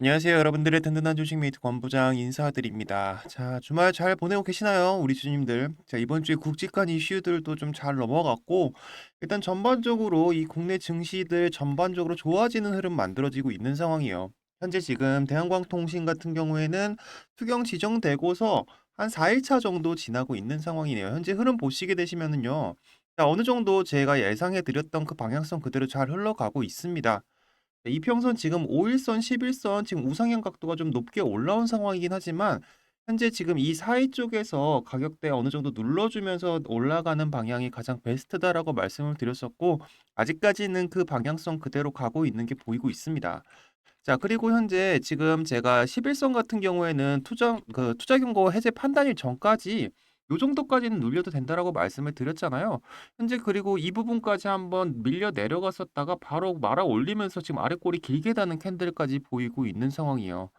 안녕하세요. 여러분들의 든든한 주식 메이트 권부장 인사드립니다. 자, 주말 잘 보내고 계시나요? 우리 주님들. 자, 이번 주에 굵직한 이슈들도 좀 잘 넘어갔고, 일단 전반적으로 이 국내 증시들 전반적으로 좋아지는 흐름 만들어지고 있는 상황이에요. 현재 지금 대한광통신 같은 경우에는 투경 지정되고서 한 4일차 정도 지나고 있는 상황이네요. 현재 흐름 보시게 되시면은요. 자, 어느 정도 제가 예상해 드렸던 그 방향성 그대로 잘 흘러가고 있습니다. 네, 이평선 지금 5일선, 11선 지금 우상향 각도가 좀 높게 올라온 상황이긴 하지만 현재 지금 이 사이 쪽에서 가격대 어느 정도 눌러주면서 올라가는 방향이 가장 베스트다라고 말씀을 드렸었고 아직까지는 그 방향성 그대로 가고 있는 게 보이고 있습니다. 자, 그리고 현재 지금 제가 11선 같은 경우에는 투자 경고 해제 판단일 전까지 요 정도까지는 눌려도 된다라고 말씀을 드렸잖아요. 현재 그리고 이 부분까지 한번 밀려 내려갔었다가 바로 말아 올리면서 지금 아래 꼬리 길게 다는 캔들까지 보이고 있는 상황이에요.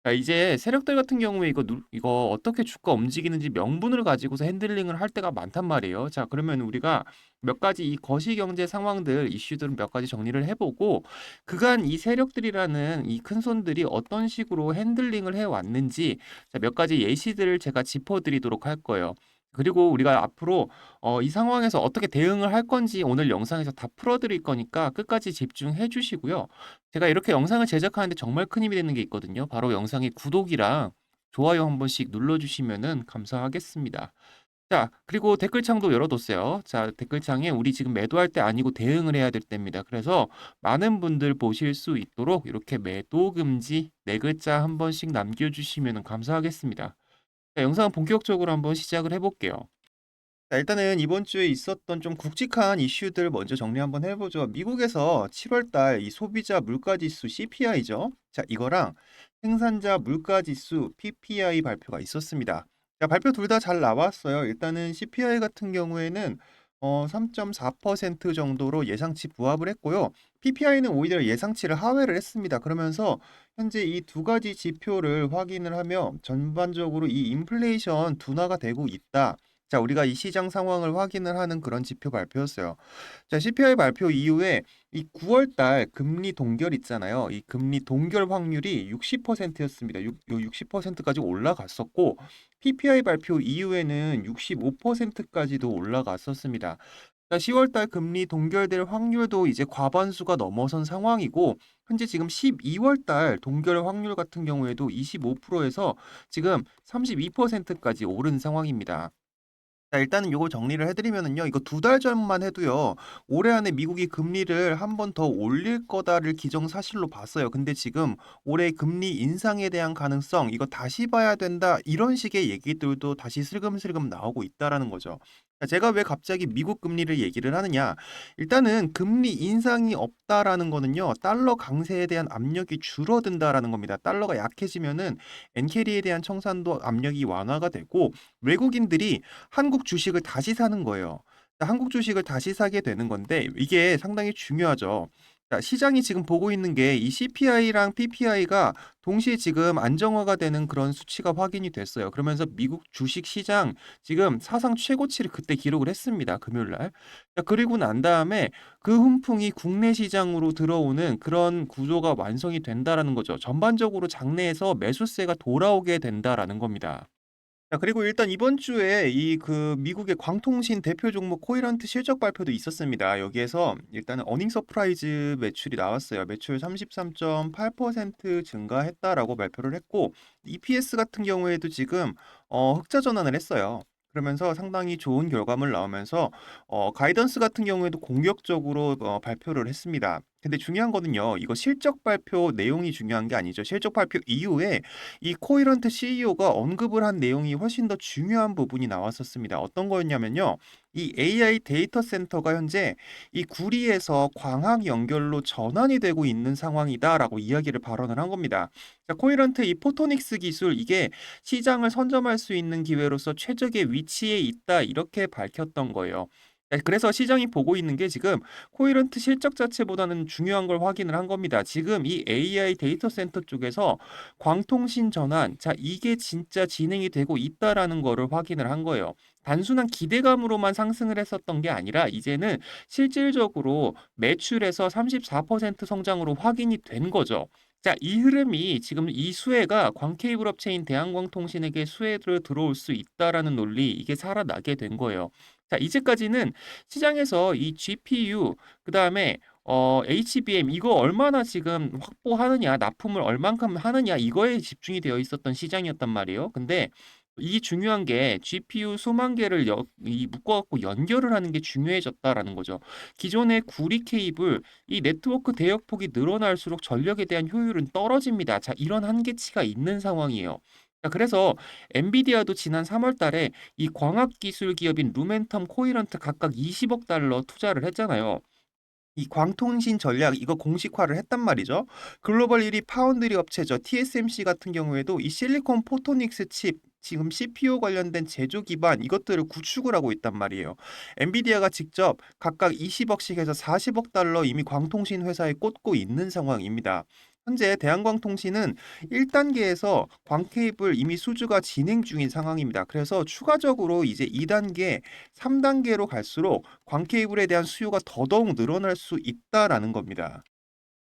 자, 이제 세력들 같은 경우에 이거 어떻게 주가 움직이는지 명분을 가지고서 핸들링을 할 때가 많단 말이에요. 자, 그러면 우리가 몇 가지 이 거시경제 상황들, 이슈들을 몇 가지 정리를 해 보고 그간 이 세력들이라는 이 큰손들이 어떤 식으로 핸들링을 해 왔는지 자, 몇 가지 예시들을 제가 짚어 드리도록 할 거예요. 그리고 우리가 앞으로 이 상황에서 어떻게 대응을 할 건지 오늘 영상에서 다 풀어 드릴 거니까 끝까지 집중해 주시고요. 제가 이렇게 영상을 제작하는데 정말 큰 힘이 되는 게 있거든요. 바로 영상의 구독이랑 좋아요 한 번씩 눌러주시면은 감사하겠습니다. 자, 그리고 댓글창도 열어뒀어요. 자, 댓글창에 우리 지금 매도할 때 아니고 대응을 해야 될 때입니다. 그래서 많은 분들 보실 수 있도록 이렇게 매도 금지 네 글자 한 번씩 남겨주시면 감사하겠습니다. 자, 영상은 본격적으로 한번 시작을 해볼게요. 자, 일단은 이번 주에 있었던 좀 굵직한 이슈들 먼저 정리 한번 해보죠. 미국에서 7월 달 이 소비자 물가지수 CPI죠. 자, 이거랑 생산자 물가지수 PPI 발표가 있었습니다. 자, 발표 둘 다 잘 나왔어요. 일단은 CPI 같은 경우에는 3.4% 정도로 예상치 부합을 했고요. PPI는 오히려 예상치를 하회를 했습니다. 그러면서 현재 이 두 가지 지표를 확인을 하며 전반적으로 이 인플레이션 둔화가 되고 있다. 자, 우리가 이 시장 상황을 확인을 하는 그런 지표 발표였어요. 자, CPI 발표 이후에 이 9월 달 금리 동결 있잖아요. 이 금리 동결 확률이 60%였습니다. 요 60%까지 올라갔었고 PPI 발표 이후에는 65%까지도 올라갔었습니다. 자, 10월 달 금리 동결될 확률도 이제 과반수가 넘어선 상황이고 현재 지금 12월 달 동결 확률 같은 경우에도 25%에서 지금 32%까지 오른 상황입니다. 자, 일단은 요거 정리를 해 드리면은요. 이거 두 달 전만 해도요. 올해 안에 미국이 금리를 한 번 더 올릴 거다를 기정사실로 봤어요. 근데 지금 올해 금리 인상에 대한 가능성 이거 다시 봐야 된다. 이런 식의 얘기들도 다시 슬금슬금 나오고 있다라는 거죠. 자, 제가 왜 갑자기 미국 금리를 얘기를 하느냐? 일단은 금리 인상이 없다라는 거는요. 달러 강세에 대한 압력이 줄어든다라는 겁니다. 달러가 약해지면은 엔캐리에 대한 청산도 압력이 완화가 되고 외국인들이 한국 주식을 다시 사는 거예요. 한국 주식을 다시 사게 되는 건데 이게 상당히 중요하죠. 자, 시장이 지금 보고 있는 게 이 CPI랑 PPI가 동시에 지금 안정화가 되는 그런 수치가 확인이 됐어요. 그러면서 미국 주식 시장 지금 사상 최고치를 그때 기록을 했습니다. 금요일 날. 자, 그리고 난 다음에 그 훈풍이 국내 시장으로 들어오는 그런 구조가 완성이 된다라는 거죠. 전반적으로 장내에서 매수세가 돌아오게 된다라는 겁니다. 자, 그리고 일단 이번 주에 이 미국의 광통신 대표 종목 코이런트 실적 발표도 있었습니다. 여기에서 일단은 어닝 서프라이즈 매출이 나왔어요. 매출 33.8% 증가했다라고 발표를 했고 EPS 같은 경우에도 지금 흑자 전환을 했어요. 그러면서 상당히 좋은 결과물 나오면서 가이던스 같은 경우에도 공격적으로 발표를 했습니다. 근데 중요한 거는요. 이거 실적 발표 내용이 중요한 게 아니죠. 실적 발표 이후에 이 코이런트 CEO가 언급을 한 내용이 훨씬 더 중요한 부분이 나왔었습니다. 어떤 거였냐면요. 이 AI 데이터 센터가 현재 이 구리에서 광학 연결로 전환이 되고 있는 상황이다라고 이야기를 발언을 한 겁니다. 자, 코이런트 이 포토닉스 기술 이게 시장을 선점할 수 있는 기회로서 최적의 위치에 있다 이렇게 밝혔던 거예요. 네, 그래서 시장이 보고 있는 게 지금 코이런트 실적 자체보다는 중요한 걸 확인을 한 겁니다. 지금 이 AI 데이터 센터 쪽에서 광통신 전환, 자, 이게 진짜 진행이 되고 있다라는 거를 확인을 한 거예요. 단순한 기대감으로만 상승을 했었던 게 아니라 이제는 실질적으로 매출에서 34% 성장으로 확인이 된 거죠. 자, 이 흐름이 지금 이 수혜가 광케이블 업체인 대한광통신에게 수혜로 들어올 수 있다라는 논리 이게 살아나게 된 거예요. 자, 이제까지는 시장에서 이 GPU 그다음에 HBM 이거 얼마나 지금 확보하느냐, 납품을 얼만큼 하느냐 이거에 집중이 되어 있었던 시장이었단 말이에요. 근데 이 중요한 게 GPU 수만 개를 묶어 갖고 연결을 하는 게 중요해졌다라는 거죠. 기존의 구리 케이블 이 네트워크 대역폭이 늘어날수록 전력에 대한 효율은 떨어집니다. 자, 이런 한계치가 있는 상황이에요. 자, 그래서 엔비디아도 지난 3월 달에 이 광학 기술 기업인 루멘텀, 코이런트 각각 20억 달러 투자를 했잖아요. 이 광통신 전략 이거 공식화를 했단 말이죠. 글로벌 1위 파운드리 업체죠. TSMC 같은 경우에도 이 실리콘 포토닉스 칩 지금 CPU 관련된 제조 기반 이것들을 구축을 하고 있단 말이에요. 엔비디아가 직접 각각 20억씩 해서 40억 달러 이미 광통신 회사에 꽂고 있는 상황입니다. 현재 대한광통신은 1단계에서 광케이블 이미 수주가 진행 중인 상황입니다. 그래서 추가적으로 이제 2단계, 3단계로 갈수록 광케이블에 대한 수요가 더더욱 늘어날 수 있다라는 겁니다.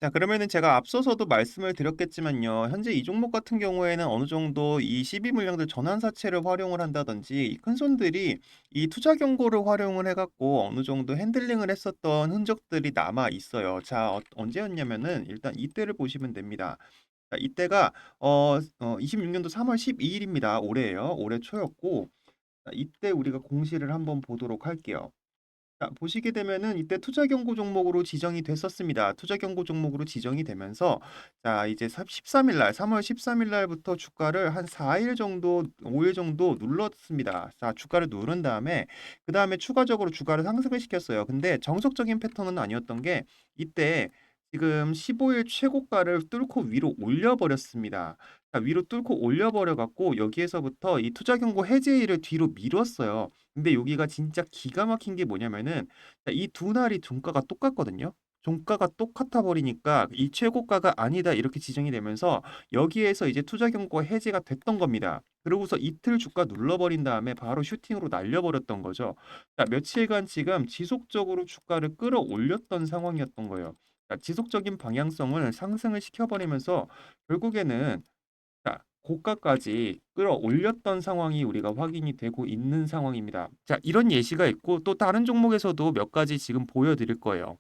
자, 그러면은 제가 앞서서도 말씀을 드렸겠지만요. 현재 이 종목 같은 경우에는 어느 정도 이 시비 물량들 전환사채를 활용을 한다든지 이 큰손들이 이 투자 경고를 활용을 해 갖고 어느 정도 핸들링을 했었던 흔적들이 남아 있어요. 자, 언제였냐면은 일단 이때를 보시면 됩니다. 자, 이때가 26년도 3월 12일입니다. 올해예요. 올해 초였고 자, 이때 우리가 공시를 한번 보도록 할게요. 자, 보시게 되면은 이때 투자 경고 종목으로 지정이 됐었습니다. 투자 경고 종목으로 지정이 되면서 자, 이제 13일 날 3월 13일 날부터 주가를 한 4일 정도 5일 정도 눌렀습니다. 자, 주가를 누른 다음에 그다음에 추가적으로 주가를 상승을 시켰어요. 근데 정석적인 패턴은 아니었던 게 이때 지금 15일 최고가를 뚫고 위로 올려 버렸습니다. 자, 위로 뚫고 올려 버려 갖고 여기에서부터 이 투자 경고 해제일을 뒤로 미뤘어요. 근데 여기가 진짜 기가 막힌 게 뭐냐면은 이 두 날이 종가가 똑같거든요. 종가가 똑같아 버리니까 이 최고가가 아니다 이렇게 지정이 되면서 여기에서 이제 투자 경고가 해제가 됐던 겁니다. 그러고서 이틀 주가 눌러버린 다음에 바로 슈팅으로 날려버렸던 거죠. 자, 며칠간 지금 지속적으로 주가를 끌어올렸던 상황이었던 거예요. 자, 지속적인 방향성을 상승을 시켜버리면서 결국에는 자, 고가까지 끌어올렸던 상황이 우리가 확인이 되고 있는 상황입니다. 자, 이런 예시가 있고 또 다른 종목에서도 몇 가지 지금 보여드릴 거예요.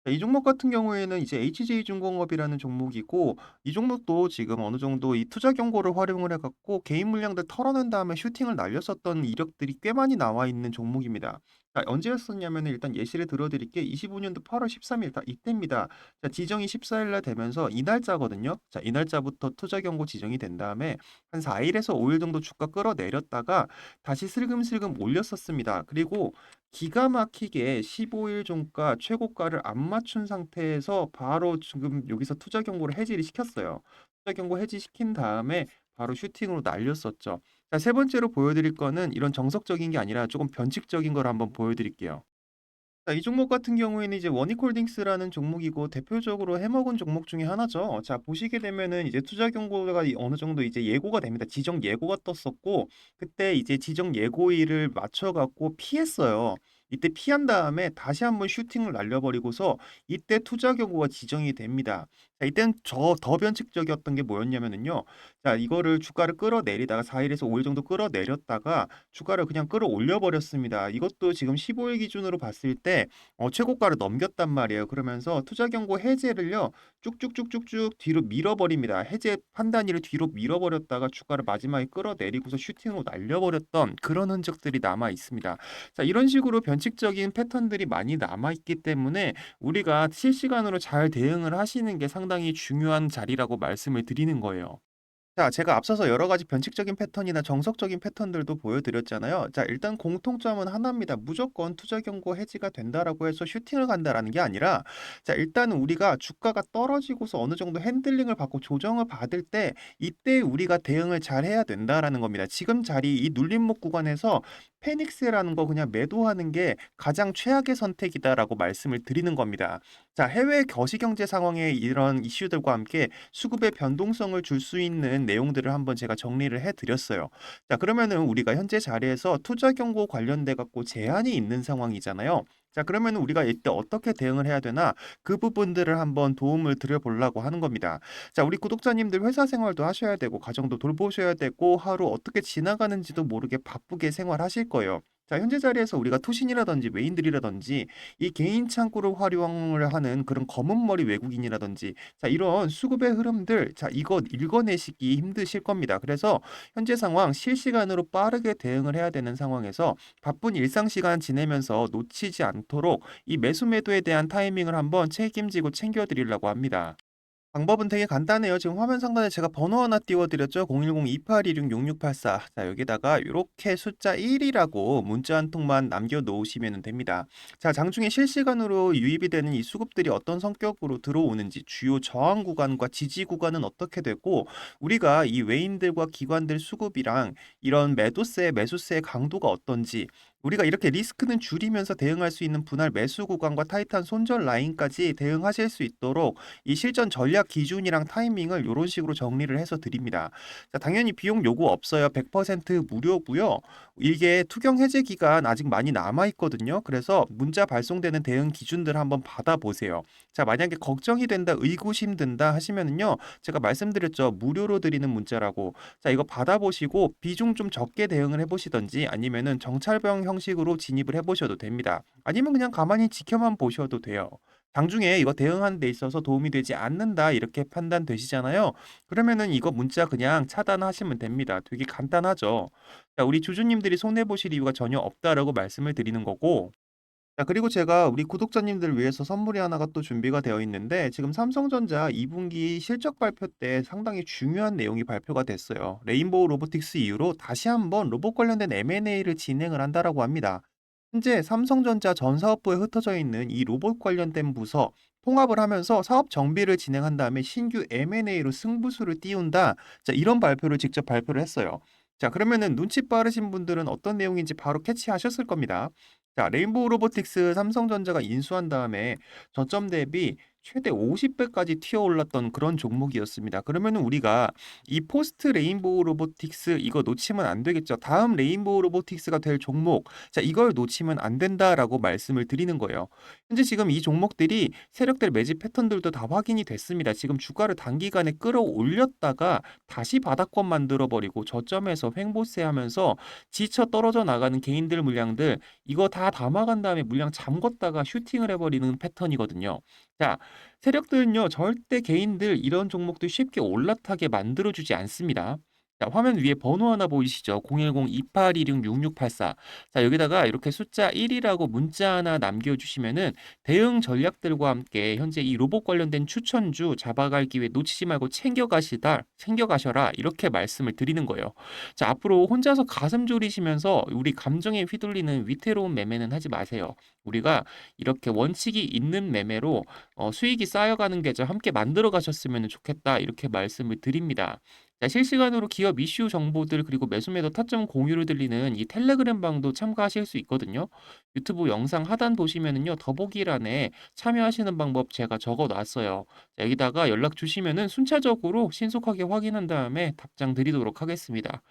자, 이 종목 같은 경우에는 이제 HJ중공업이라는 종목이고 이 종목도 지금 어느 정도 이 투자 경고를 활용을 해 갖고 개인 물량들 털어낸 다음에 슈팅을 날렸었던 이력들이 꽤 많이 나와 있는 종목입니다. 자, 언제였었냐면은 일단 예시를 들어 드릴게 25년도 8월 13일 다 이때입니다. 자, 지정이 14일 날 되면서 이 날짜거든요. 자, 이 날짜부터 투자 경고 지정이 된 다음에 한 4일에서 5일 정도 주가 끌어내렸다가 다시 슬금슬금 올렸었습니다. 그리고 기가 막히게 15일 종가 최고가를 안 맞춘 상태에서 바로 지금 여기서 투자 경고를 해지를 시켰어요. 투자 경고 해지시킨 다음에 바로 슈팅으로 날렸었죠. 자, 세 번째로 보여드릴 거는 이런 정석적인 게 아니라 조금 변칙적인 걸 한번 보여드릴게요. 자, 이 종목 같은 경우에는 이제 원익홀딩스라는 종목이고 대표적으로 해먹은 종목 중에 하나죠. 자, 보시게 되면은 이제 투자 경고가 어느 정도 이제 예고가 됩니다. 지정 예고가 떴었고 그때 이제 지정 예고일을 맞춰 갖고 피했어요. 이때 피한 다음에 다시 한번 슈팅을 날려버리고서 이때 투자 경고가 지정이 됩니다. 자, 이때는 더 변칙적이었던 게 뭐였냐면은요. 자, 이거를 주가를 끌어내리다가 4일에서 5일 정도 끌어내렸다가 주가를 그냥 끌어올려 버렸습니다. 이것도 지금 15일 기준으로 봤을 때 최고가를 넘겼단 말이에요. 그러면서 투자 경고 해제를요. 쭉쭉쭉쭉쭉 뒤로 밀어버립니다. 해제 판단일을 뒤로 밀어버렸다가 주가를 마지막에 끌어내리고서 슈팅으로 날려버렸던 그런 흔적들이 남아 있습니다. 자, 이런 식으로 변칙적인 패턴들이 많이 남아 있기 때문에 우리가 실시간으로 잘 대응을 하시는 게 상당히 중요한 자리라고 말씀을 드리는 거예요. 자, 제가 앞서서 여러 가지 변칙적인 패턴이나 정석적인 패턴들도 보여드렸잖아요. 자, 일단 공통점은 하나입니다. 무조건 투자 경고 해지가 된다라고 해서 슈팅을 간다라는 게 아니라 자, 일단은 우리가 주가가 떨어지고서 어느 정도 핸들링을 받고 조정을 받을 때 이때 우리가 대응을 잘 해야 된다라는 겁니다. 지금 자리 이 눌림목 구간에서 페닉스라는 거 그냥 매도하는 게 가장 최악의 선택이다라고 말씀을 드리는 겁니다. 자, 해외 거시경제 상황의 이런 이슈들과 함께 수급의 변동성을 줄 수 있는 내용들을 한번 제가 정리를 해 드렸어요. 자, 그러면은 우리가 현재 자리에서 투자 경고 관련돼 갖고 제한이 있는 상황이잖아요. 자, 그러면 우리가 이때 어떻게 대응을 해야 되나 그 부분들을 한번 도움을 드려 보려고 하는 겁니다. 자, 우리 구독자님들 회사 생활도 하셔야 되고 가정도 돌보셔야 되고 하루 어떻게 지나가는지도 모르게 바쁘게 생활하실 거예요. 자, 현재 자리에서 우리가 투신이라든지 외인들이라든지 이 개인 창구를 활용을 하는 그런 검은 머리 외국인이라든지 자, 이런 수급의 흐름들 자, 이거 읽어내시기 힘드실 겁니다. 그래서 현재 상황 실시간으로 빠르게 대응을 해야 되는 상황에서 바쁜 일상 시간 지내면서 놓치지 않도록 이 매수 매도에 대한 타이밍을 한번 책임지고 챙겨 드리려고 합니다. 방법은 되게 간단해요. 지금 화면 상단에 제가 번호 하나 띄워 드렸죠. 010-2826-6684. 자, 여기다가 요렇게 숫자 1이라고 문자 한 통만 남겨 놓으시면 됩니다. 자, 장중에 실시간으로 유입이 되는 이 수급들이 어떤 성격으로 들어오는지, 주요 저항 구간과 지지 구간은 어떻게 되고, 우리가 이 외인들과 기관들 수급이랑 이런 매도세, 매수세의 강도가 어떤지, 우리가 이렇게 리스크는 줄이면서 대응할 수 있는 분할 매수 구간과 타이트한 손절 라인까지 대응하실 수 있도록 이 실전 전략 기준이랑 타이밍을 요런 식으로 정리를 해서 드립니다. 자, 당연히 비용 요구 없어요. 100% 무료고요. 이게 투경 해제 기간 아직 많이 남아 있거든요. 그래서 문자 발송되는 대응 기준들 한번 받아 보세요. 자, 만약에 걱정이 된다, 의구심 든다 하시면은요. 제가 말씀드렸죠. 무료로 드리는 문자라고. 자, 이거 받아 보시고 비중 좀 적게 대응을 해 보시든지 아니면은 정찰병 형식으로 진입을 해 보셔도 됩니다. 아니면 그냥 가만히 지켜만 보셔도 돼요. 장중에 이거 대응하는 데 있어서 도움이 되지 않는다 이렇게 판단되시잖아요. 그러면은 이거 문자 그냥 차단하시면 됩니다. 되게 간단하죠. 자, 우리 주주님들이 손해 보실 이유가 전혀 없다라고 말씀을 드리는 거고. 자, 그리고 제가 우리 구독자님들을 위해서 선물이 하나가 또 준비가 되어 있는데 지금 삼성전자 2분기 실적 발표 때 상당히 중요한 내용이 발표가 됐어요. 레인보우 로보틱스 이후로 다시 한번 로봇 관련된 M&A를 진행을 한다라고 합니다. 현재 삼성전자 전 사업부에 흩어져 있는 이 로봇 관련된 부서 통합을 하면서 사업 정비를 진행한 다음에 신규 M&A로 승부수를 띄운다. 자, 이런 발표를 직접 발표를 했어요. 자, 그러면은 눈치 빠르신 분들은 어떤 내용인지 바로 캐치하셨을 겁니다. 자, 레인보우 로보틱스 삼성전자가 인수한 다음에 저점 대비 최대 50배까지 튀어올랐던 그런 종목이었습니다. 그러면은 우리가 이 포스트 레인보우 로보틱스 이거 놓치면 안 되겠죠. 다음 레인보우 로보틱스가 될 종목. 자, 이걸 놓치면 안 된다라고 말씀을 드리는 거예요. 현재 지금 이 종목들이 세력들 매집 패턴들도 다 확인이 됐습니다. 지금 주가를 단기간에 끌어올렸다가 다시 바닥권 만들어 버리고 저점에서 횡보세하면서 지쳐 떨어져 나가는 개인들 물량들 이거 다 담아간 다음에 물량 잠궜다가 슈팅을 해버리는 패턴이거든요. 자, 세력들은요, 절대 개인들 이런 종목들 쉽게 올라타게 만들어주지 않습니다. 자, 화면 위에 번호 하나 보이시죠? 010-2826-6684. 자, 여기다가 이렇게 숫자 1이라고 문자 하나 남겨주시면은 대응 전략들과 함께 현재 이 로봇 관련된 추천주 잡아갈 기회 놓치지 말고 챙겨가셔라. 이렇게 말씀을 드리는 거예요. 자, 앞으로 혼자서 가슴 졸이시면서 우리 감정에 휘둘리는 위태로운 매매는 하지 마세요. 우리가 이렇게 원칙이 있는 매매로 수익이 쌓여가는 계절 함께 만들어 가셨으면 좋겠다. 이렇게 말씀을 드립니다. 자, 실시간으로 기업 이슈 정보들 그리고 매수 매도 타점 공유를 들리는 이 텔레그램 방도 참가하실 수 있거든요. 유튜브 영상 하단 보시면은요. 더보기란에 참여하시는 방법 제가 적어 놨어요. 자, 여기다가 연락 주시면은 순차적으로 신속하게 확인한 다음에 답장 드리도록 하겠습니다.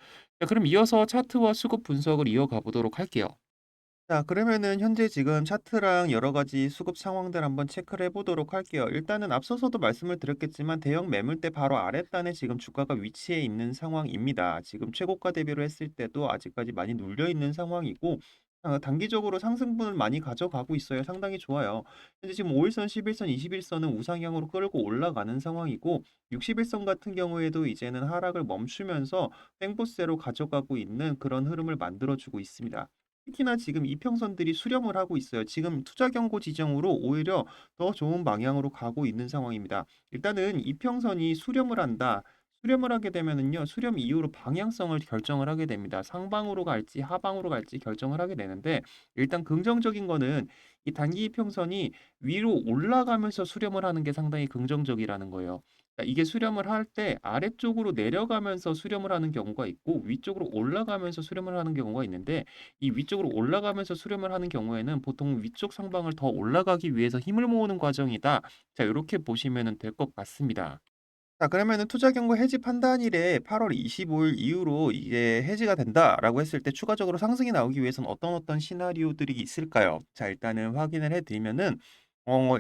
자, 그럼 이어서 차트와 수급 분석을 이어가 보도록 할게요. 자, 그러면은 현재 지금 차트랑 여러 가지 수급 상황들 한번 체크를 해보도록 할게요. 일단은 앞서서도 말씀을 드렸겠지만 대형 매물대 바로 아랫단에 지금 주가가 위치해 있는 상황입니다. 지금 최고가 대비로 했을 때도 아직까지 많이 눌려 있는 상황이고 단기적으로 상승분을 많이 가져가고 있어요. 상당히 좋아요. 현재 지금 5일선, 11선, 21선은 우상향으로 끌고 올라가는 상황이고 60일선 같은 경우에도 이제는 하락을 멈추면서 횡보세로 가져가고 있는 그런 흐름을 만들어주고 있습니다. 특히나 지금 이평선들이 수렴을 하고 있어요. 지금 투자 경고 지정으로 오히려 더 좋은 방향으로 가고 있는 상황입니다. 일단은 이평선이 수렴을 한다. 수렴을 하게 되면은요, 수렴 이후로 방향성을 결정을 하게 됩니다. 상방으로 갈지 하방으로 갈지 결정을 하게 되는데, 일단 긍정적인 거는 이 단기 이평선이 위로 올라가면서 수렴을 하는 게 상당히 긍정적이라는 거예요. 그러니까 이게 수렴을 할 때 아래쪽으로 내려가면서 수렴을 하는 경우가 있고, 위쪽으로 올라가면서 수렴을 하는 경우가 있는데, 이 위쪽으로 올라가면서 수렴을 하는 경우에는 보통 위쪽 상방을 더 올라가기 위해서 힘을 모으는 과정이다. 자, 이렇게 보시면 될 것 같습니다. 자, 그러면은 투자 경고 해지 판단일에 8월 25일 이후로 이게 해지가 된다라고 했을 때 추가적으로 상승이 나오기 위해서는 어떤 시나리오들이 있을까요? 자, 일단은 확인을 해 드리면은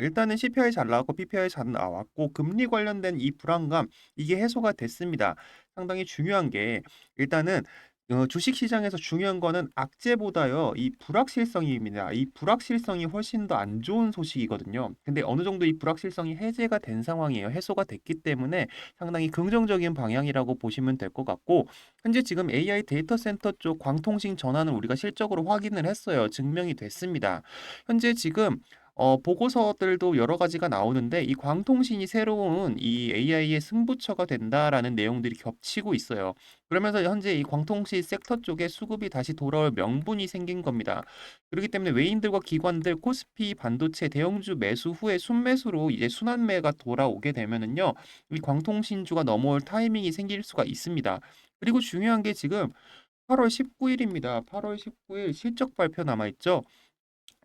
일단은 CPI 잘 나왔고 PPI 잘 나왔고 금리 관련된 이 불안감 이게 해소가 됐습니다. 상당히 중요한 게 일단은 주식 시장에서 중요한 거는 악재보다요. 이 불확실성입니다. 이 불확실성이 훨씬 더 안 좋은 소식이거든요. 근데 어느 정도 이 불확실성이 해제가 된 상황이에요. 해소가 됐기 때문에 상당히 긍정적인 방향이라고 보시면 될 것 같고 현재 지금 AI 데이터 센터 쪽 광통신 전환을 우리가 실적으로 확인을 했어요. 증명이 됐습니다. 현재 지금 보고서들도 여러 가지가 나오는데 이 광통신이 새로운 이 AI의 승부처가 된다라는 내용들이 겹치고 있어요. 그러면서 현재 이 광통신 섹터 쪽에 수급이 다시 돌아올 명분이 생긴 겁니다. 그렇기 때문에 외인들과 기관들 코스피 반도체 대형주 매수 후에 순매수로 이제 순환매가 돌아오게 되면은요. 이 광통신주가 넘어올 타이밍이 생길 수가 있습니다. 그리고 중요한 게 지금 8월 19일입니다. 8월 19일 실적 발표 남아 있죠.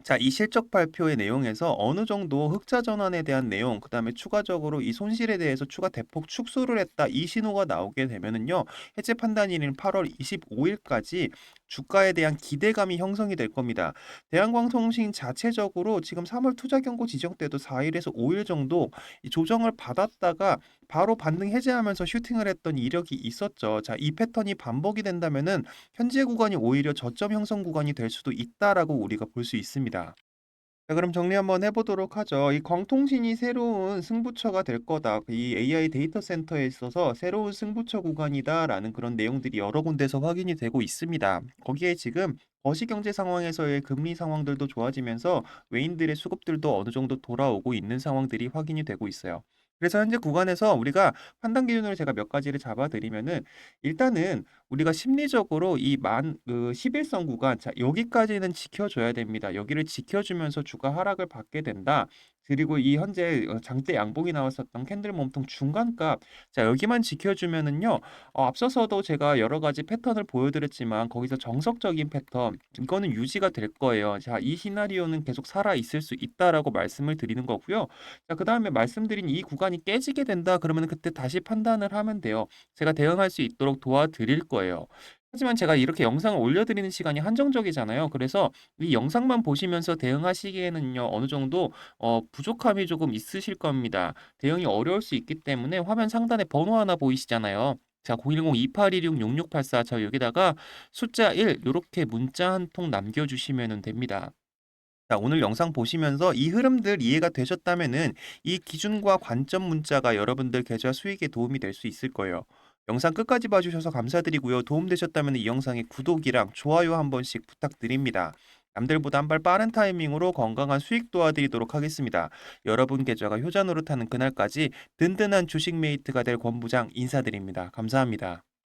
자, 이 실적 발표의 내용에서 어느 정도 흑자 전환에 대한 내용, 그다음에 추가적으로 이 손실에 대해서 추가 대폭 축소를 했다. 이 신호가 나오게 되면은요. 해제 판단일인 8월 25일까지 주가에 대한 기대감이 형성이 될 겁니다. 대한광통신 자체적으로 지금 3월 투자 경고 지정 때도 4일에서 5일 정도 이 조정을 받았다가 바로 반등 해제하면서 슈팅을 했던 이력이 있었죠. 자, 이 패턴이 반복이 된다면은 현재 구간이 오히려 저점 형성 구간이 될 수도 있다라고 우리가 볼 수 있습니다. 자, 그럼 정리 한번 해보도록 하죠. 이 광통신이 새로운 승부처가 될 거다. 이 AI 데이터 센터에 있어서 새로운 승부처 구간이다라는 그런 내용들이 여러 군데서 확인이 되고 있습니다. 거기에 지금 거시경제 상황에서의 금리 상황들도 좋아지면서 외인들의 수급들도 어느 정도 돌아오고 있는 상황들이 확인이 되고 있어요. 그래서 현재 구간에서 우리가 판단 기준으로 제가 몇 가지를 잡아드리면은 일단은 우리가 심리적으로 이 그 11선 구간 자 여기까지는 지켜줘야 됩니다. 여기를 지켜주면서 주가 하락을 받게 된다. 그리고 이 현재 장대 양봉이 나왔었던 캔들 몸통 중간값 자 여기만 지켜주면은요. 앞서서도 제가 여러 가지 패턴을 보여드렸지만 거기서 정석적인 패턴 이거는 유지가 될 거예요. 자 이 시나리오는 계속 살아 있을 수 있다라고 말씀을 드리는 거고요. 자 그다음에 말씀드린 이 구간이 깨지게 된다 그러면 그때 다시 판단을 하면 돼요. 제가 대응할 수 있도록 도와드릴 거예요. 하지만 제가 이렇게 영상을 올려드리는 시간이 한정적이잖아요. 그래서 이 영상만 보시면서 대응하시기에는요, 어느 정도 부족함이 조금 있으실 겁니다. 대응이 어려울 수 있기 때문에 화면 상단에 번호 하나 보이시잖아요. 자, 010-2816-6684 저 여기다가 숫자 1 요렇게 문자 한 통 남겨주시면 됩니다. 자, 오늘 영상 보시면서 이 흐름들 이해가 되셨다면은 이 기준과 관점 문자가 여러분들 계좌 수익에 도움이 될 수 있을 거예요. 영상 끝까지 봐주셔서 감사드리고요. 도움되셨다면 이 영상에 구독이랑 좋아요 한 번씩 부탁드립니다. 남들보다 한 발 빠른 타이밍으로 건강한 수익 도와드리도록 하겠습니다. 여러분 계좌가 효자 노릇하는 그날까지 든든한 주식 메이트가 될 권부장 인사드립니다. 감사합니다.